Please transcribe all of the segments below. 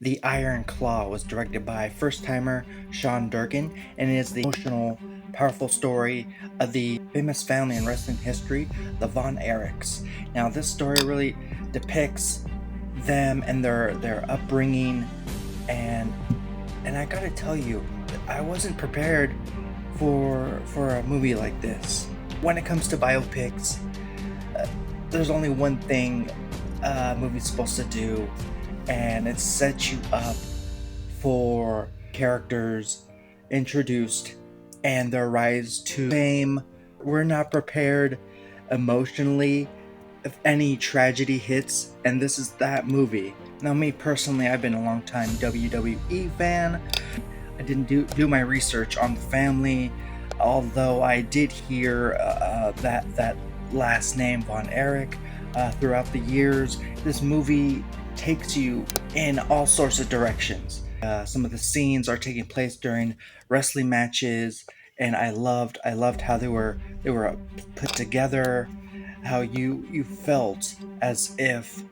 The Iron Claw was directed by first-timer Sean Durkin, and it is the emotional, powerful story of the famous family in wrestling history, the Von Erichs. Now, this story really depicts them and their upbringing, and I gotta tell you, I wasn't prepared for a movie like this. When it comes to biopics, there's only one thing a movie's supposed to do, and it sets you up for characters introduced and their rise to fame. We're not prepared emotionally if any tragedy hits, and this is that movie. Now, me personally, I've been a long time WWE fan. I didn't do my research on the family, although I did hear that last name, Von Erich, throughout the years. This movie takes you in all sorts of directions. Some of the scenes are taking place during wrestling matches, and I loved how they were put together, how you felt as if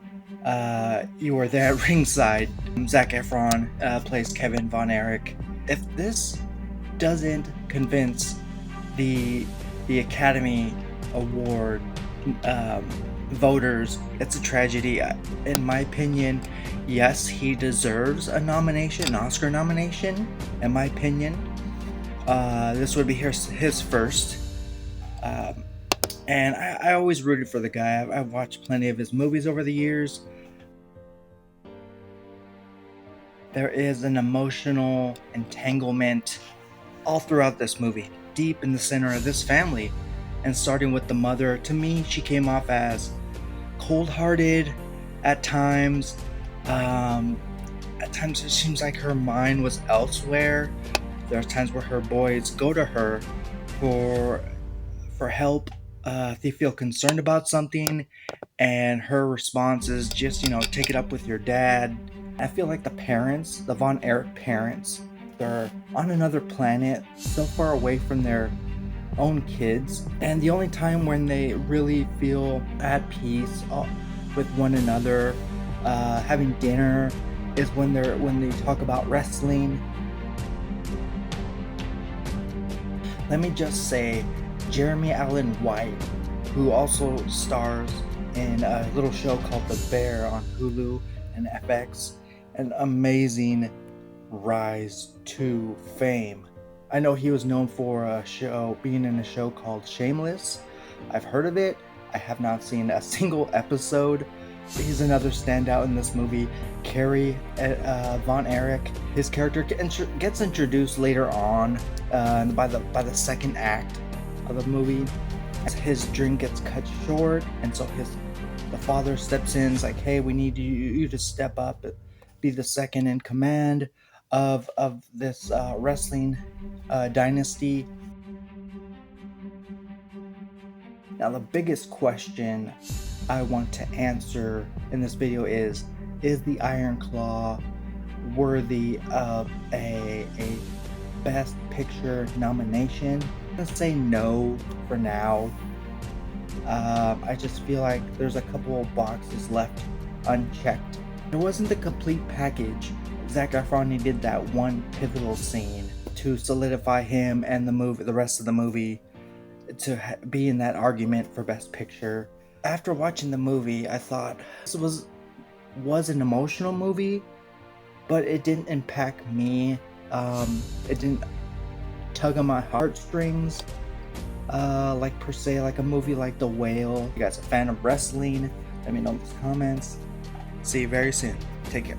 you were there at ringside. Zacefron plays Kevin Von Erich. If this doesn't convince the Academy Award voters, it's a tragedy. In my opinion, yes, he deserves a nomination, an Oscar nomination. In my opinion, this would be his first. And I always rooted for the guy. I've watched plenty of his movies over the years. There is an emotional entanglement all throughout this movie, deep in the center of this family. And starting with the mother, to me, she came off as cold-hearted at times. At times it seems like her mind was elsewhere. There are times where her boys go to her for help. They feel concerned about something, and her response is just, take it up with your dad. I feel like the parents, the Von Erich parents, they're on another planet, so far away from their own kids, and the only time when they really feel at peace with one another, having dinner, is when they talk about wrestling. Let me just say, Jeremy Allen White, who also stars in a little show called The Bear on Hulu and FX, an amazing rise to fame. I know he was known for being in a show called Shameless. I've heard of it. I have not seen a single episode. He's another standout in this movie. Kerry Von Erich, his character gets introduced later on by the second act of the movie. His drink gets cut short, and so the father steps in. It's like, hey, we need you to step up, be the second in command of this wrestling dynasty. Now, the biggest question I want to answer in this video is the Iron Claw worthy of a Best Picture nomination? I'm gonna say no for now. I just feel like there's a couple of boxes left unchecked. It wasn't the complete package. Zac Efron did that one pivotal scene to solidify him and the rest of the movie to be in that argument for Best Picture. After watching the movie, I thought this was an emotional movie, but it didn't impact me. It didn't tug on my heartstrings like per se, like a movie like The Whale. If you guys are a fan of wrestling, let me know in the comments. See you very soon. Take care.